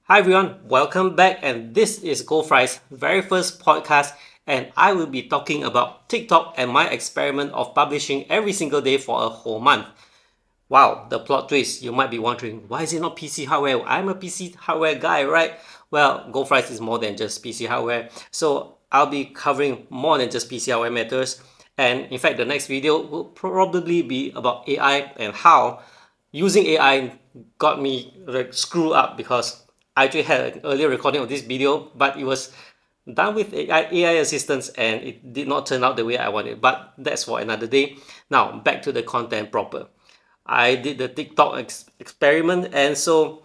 Hi everyone, welcome back, and this is Goldfries' very first podcast, and I will be talking about TikTok and my experiment of publishing every single day for a whole month. Wow, the plot twist. You might be wondering, why is it not PC hardware? I'm a PC hardware guy, right? Well, GoFries is more than just PC hardware. So I'll be covering more than just PC hardware matters. And in fact, the next video will probably be about AI and how using AI got me screwed up because I actually had an earlier recording of this video, but it was done with AI assistance and it did not turn out the way I wanted. But that's for another day. Now, back to the content proper. I did the TikTok experiment, and so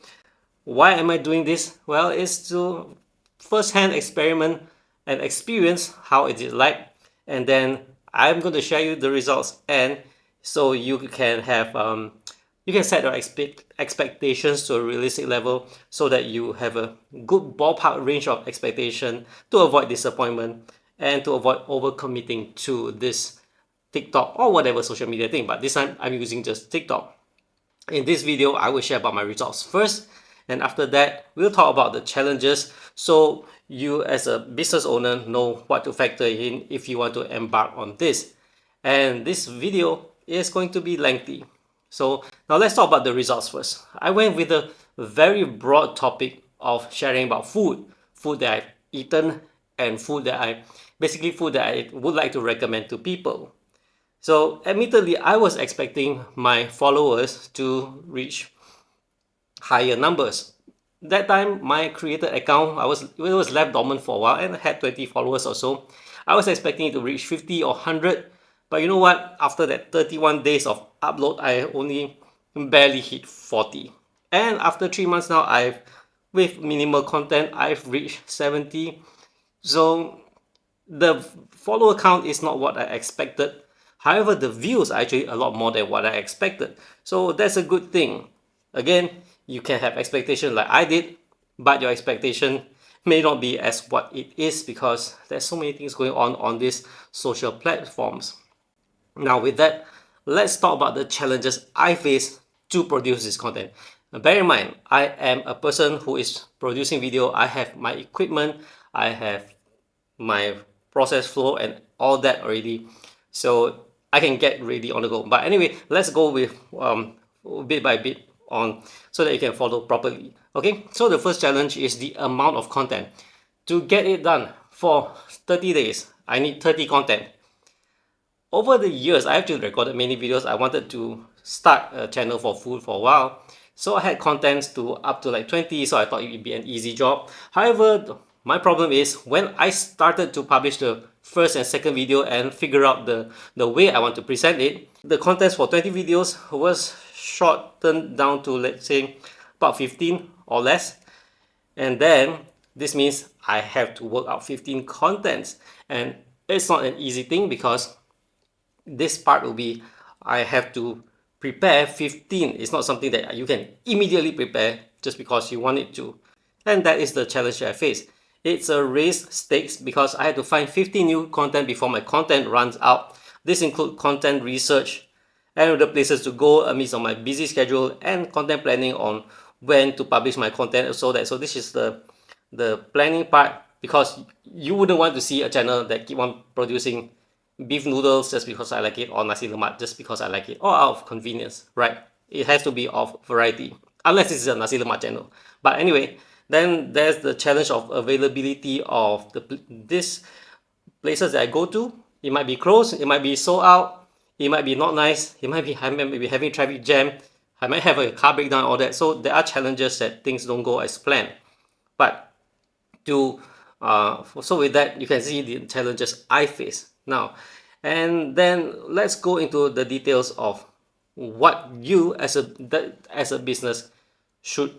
why am I doing this? Well, it's to first-hand experiment and experience how it is like, and then I'm going to share you the results, and so you can have you can set your expectations to a realistic level so that you have a good ballpark range of expectation to avoid disappointment and to avoid overcommitting to this TikTok or whatever social media thing. But this time I'm using just TikTok. In this video, I will share about my results first, and after that, we'll talk about the challenges so you as a business owner know what to factor in if you want to embark on this. And this video is going to be lengthy. So now let's talk about the results first. I went with a very broad topic of sharing about food that I've eaten, and food that I would like to recommend to people. So admittedly, I was expecting my followers to reach higher numbers. That time, my created account, it was left dormant for a while and I had 20 followers or so. I was expecting it to reach 50 or 100, but you know what? After that 31 days of upload, I only barely hit 40. And after 3 months now, with minimal content, I've reached 70. So the follower count is not what I expected. However, the views are actually a lot more than what I expected. So that's a good thing. Again, you can have expectation like I did, but your expectation may not be as what it is because there's so many things going on these social platforms. Now with that, let's talk about the challenges I face to produce this content. Now, bear in mind, I am a person who is producing video. I have my equipment, I have my process flow and all that already, so I can get ready on the go. But anyway, let's go with bit by bit on so that you can follow properly. Okay, so the first challenge is the amount of content. To get it done for 30 days, I need 30 content. Over the years, I actually recorded many videos. I wanted to start a channel for food for a while, so I had contents to up to like 20, so I thought it would be an easy job. However, my problem is when I started to publish the first and second video and figure out the way I want to present it, the contents for 20 videos was shortened down to, let's say, about 15 or less. And then this means I have to work out 15 contents, and it's not an easy thing because this part will be I have to prepare 15. It's not something that you can immediately prepare just because you want it to. And that is the challenge that I face. It's a race stakes because I had to find 50 new content before my content runs out. This includes content research and other places to go amidst on my busy schedule and content planning on when to publish my content. So this is the planning part, because you wouldn't want to see a channel that keep on producing beef noodles just because I like it, or nasi lemak just because I like it, or out of convenience, right? It has to be of variety, unless it's a nasi lemak channel. But anyway, then there's the challenge of availability of this places that I go to. It might be closed, it might be sold out, it might be not nice, I might be having traffic jam, I might have a car breakdown, all that. So there are challenges that things don't go as planned. But to so with that, you can see the challenges I face now. And then let's go into the details of what you as a business should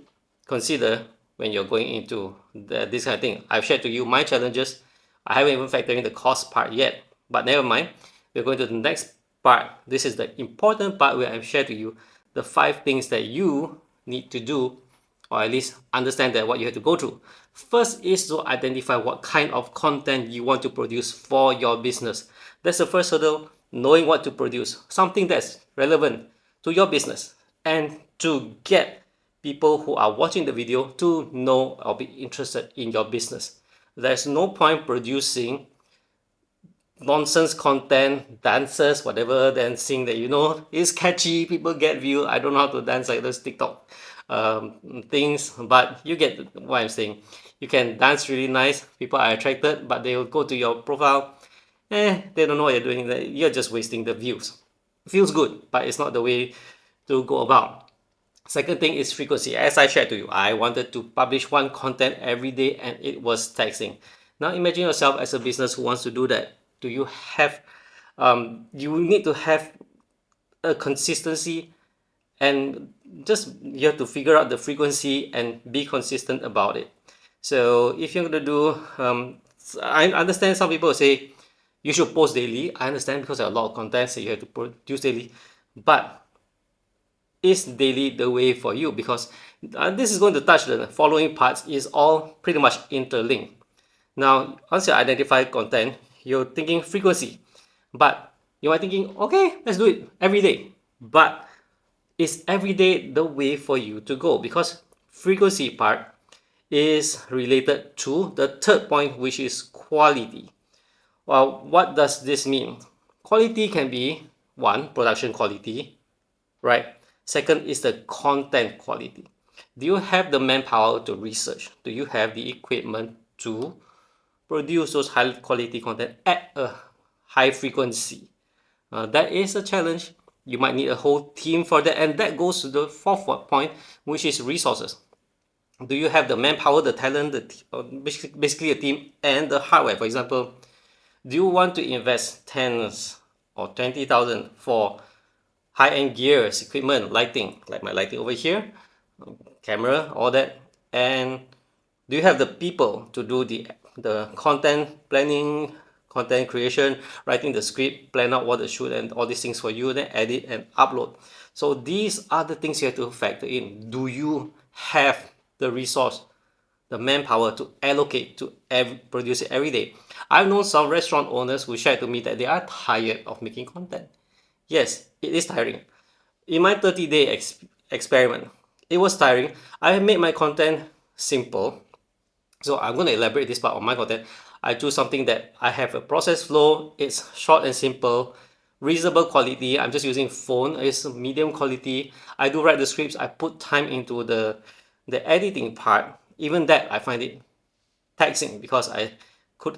consider when you're going into this kind of thing. I've shared to you my challenges. I haven't even factored in the cost part yet, but never mind. We're going to the next part. This is the important part where I've shared to you the 5 things that you need to do, or at least understand that what you have to go through. First is to identify what kind of content you want to produce for your business. That's the first hurdle, knowing what to produce, something that's relevant to your business. And to get people who are watching the video to know or be interested in your business. There's no point producing nonsense content, dances, whatever, dancing that is catchy, people get view. I don't know how to dance like those TikTok things, but you get what I'm saying. You can dance really nice, people are attracted, but they will go to your profile, they don't know what you're doing. You're just wasting the views. Feels good, but it's not the way to go about. Second thing is frequency. As I shared to you, I wanted to publish one content every day and it was taxing. Now imagine yourself as a business who wants to do that. Do you have, you need to have a consistency, and just you have to figure out the frequency and be consistent about it. So if you're going to do, I understand some people say you should post daily. I understand because there are a lot of content that you have to produce daily, but is daily the way for you? Because this is going to touch the following parts, is all pretty much interlinked. Now, once you identify content, you're thinking frequency, but you are thinking, okay, let's do it every day. But is every day the way for you to go? Because frequency part is related to the third point, which is quality. Well, what does this mean? Quality can be one, production quality, right? Second is the content quality. Do you have the manpower to research? Do you have the equipment to produce those high quality content at a high frequency? That is a challenge. You might need a whole team for that, and that goes to the fourth point, which is resources. Do you have the manpower, the talent, basically a team, and the hardware? For example, do you want to invest tens or 20,000 for high-end gears, equipment, lighting, like my lighting over here, camera, all that? And do you have the people to do the content planning, content creation, writing the script, plan out what to shoot and all these things for you, then edit and upload? So these are the things you have to factor in. Do you have the resource, the manpower to allocate to produce it every day? I've known some restaurant owners who shared to me that they are tired of making content. Yes, it is tiring. In my 30-day experiment, it was tiring. I made my content simple. So I'm going to elaborate this part on my content. I choose something that I have a process flow. It's short and simple, reasonable quality. I'm just using phone. It's medium quality. I do write the scripts. I put time into the editing part. Even that I find it taxing because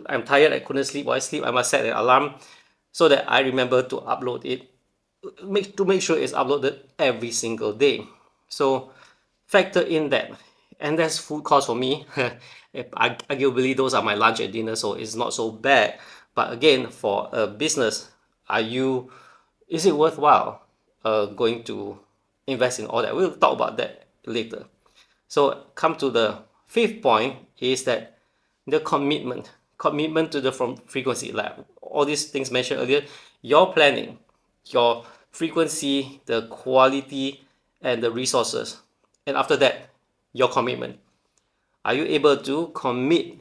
I'm tired. I couldn't sleep. While I sleep, I must set an alarm so that I remember to upload it. Make sure it's uploaded every single day. So factor in that, and that's food cost for me. Arguably those are my lunch and dinner, so it's not so bad. But again, for a business, is it worthwhile going to invest in all that? We'll talk about that later. So come to the fifth point, is that the commitment to the frequency, like all these things mentioned earlier. Your planning, your frequency, the quality, and the resources, and after that, your commitment. Are you able to commit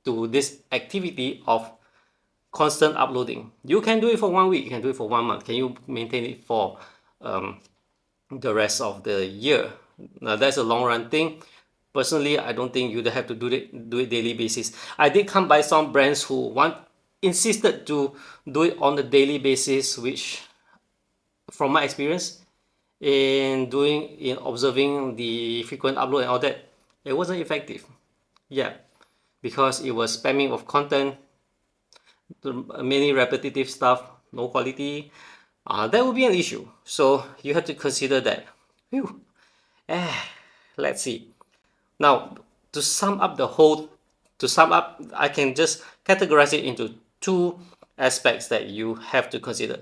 to this activity of constant uploading? You can do it for 1 week, you can do it for 1 month. Can you maintain it for the rest of the year? Now that's a long run thing. Personally, I don't think you'd have to do it daily basis. I did come by some brands who insisted to do it on a daily basis, which from my experience in observing the frequent upload and all that, it wasn't effective. Yeah, because it was spamming of content, many repetitive stuff, no quality. That would be an issue. So you have to consider that. Whew. Let's see. Now, to sum up, I can just categorize it into two aspects that you have to consider.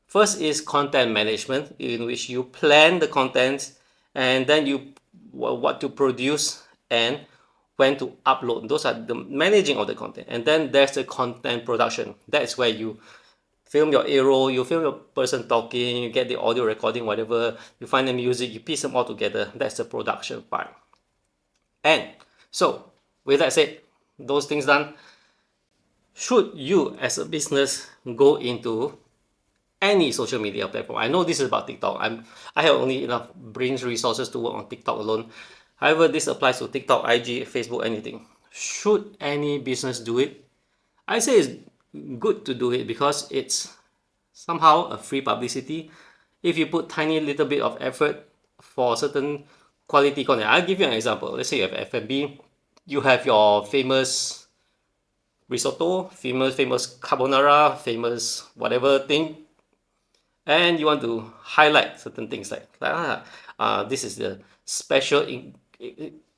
First is content management, in which you plan the contents and then what to produce and when to upload. Those are the managing of the content. And then there's the content production. That's where you film your A-roll, you film your person talking, you get the audio recording, whatever, you find the music, you piece them all together. That's the production part. And so, with that said, those things done, should you as a business go into any social media platform. I know this is about TikTok. I have only enough brains resources to work on TikTok alone. However, this applies to TikTok, IG, Facebook, anything. Should any business do it? I say it's good to do it because it's somehow a free publicity. If you put tiny little bit of effort for certain quality content. I'll give you an example. Let's say you have F&B, you have your famous risotto, famous carbonara, famous whatever thing, and you want to highlight certain things like this is the special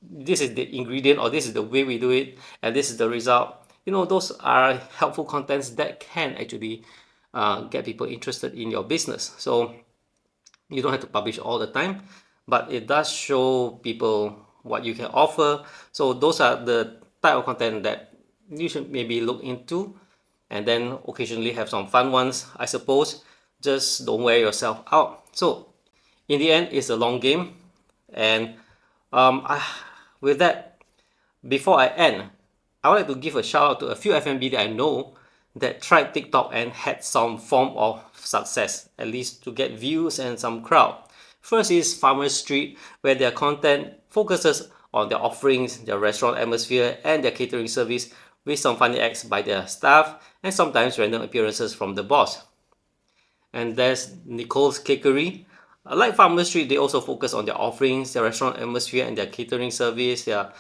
this is the ingredient, or this is the way we do it, and this is the result. Those are helpful contents that can actually get people interested in your business. So you don't have to publish all the time, but it does show people what you can offer. So those are the type of content that you should maybe look into, and then occasionally have some fun ones, I suppose. Just don't wear yourself out. So in the end, it's a long game. And with that, before I end, I would like to give a shout out to a few F&B that I know that tried TikTok and had some form of success, at least to get views and some crowd. First is Farmers Street, where their content focuses on their offerings, their restaurant atmosphere, and their catering service, with some funny acts by their staff and sometimes random appearances from the boss. And there's Nicole's Cakery. Like Farmer Street, they also focus on their offerings, their restaurant atmosphere, and their catering service, their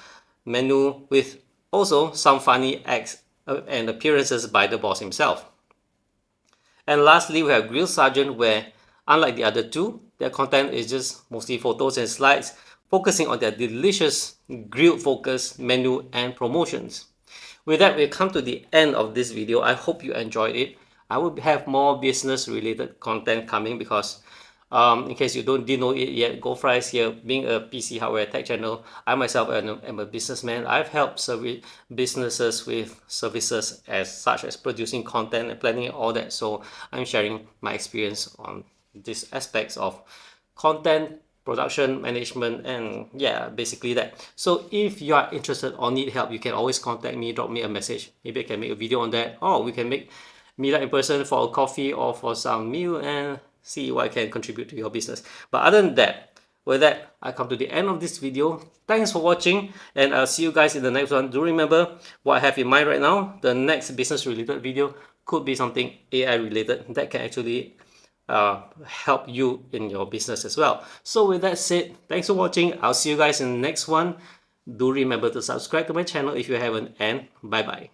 menu, with also some funny acts and appearances by the boss himself. And lastly, we have Grill Sergeant, where, unlike the other two, their content is just mostly photos and slides, focusing on their delicious grilled-focused menu and promotions. With that, we've come to the end of this video. I hope you enjoyed it. I will have more business-related content coming because, in case you didn't know it yet, goldfries here, being a PC hardware tech channel, I myself am a businessman. I've helped businesses with services such as producing content and planning all that. So I'm sharing my experience on these aspects of content production management, and yeah, basically that. So if you are interested or need help, you can always contact me, drop me a message. Maybe I can make a video on that, or we can meet up in person for a coffee or for some meal and see what I can contribute to your business. But other than that, with that, I come to the end of this video. Thanks for watching, and I'll see you guys in the next one. Do remember what I have in mind right now. The next business related video could be something AI related that can actually help you in your business as well. So with that said, thanks for watching. I'll see you guys in the next one. Do remember to subscribe to my channel if you haven't, and bye bye.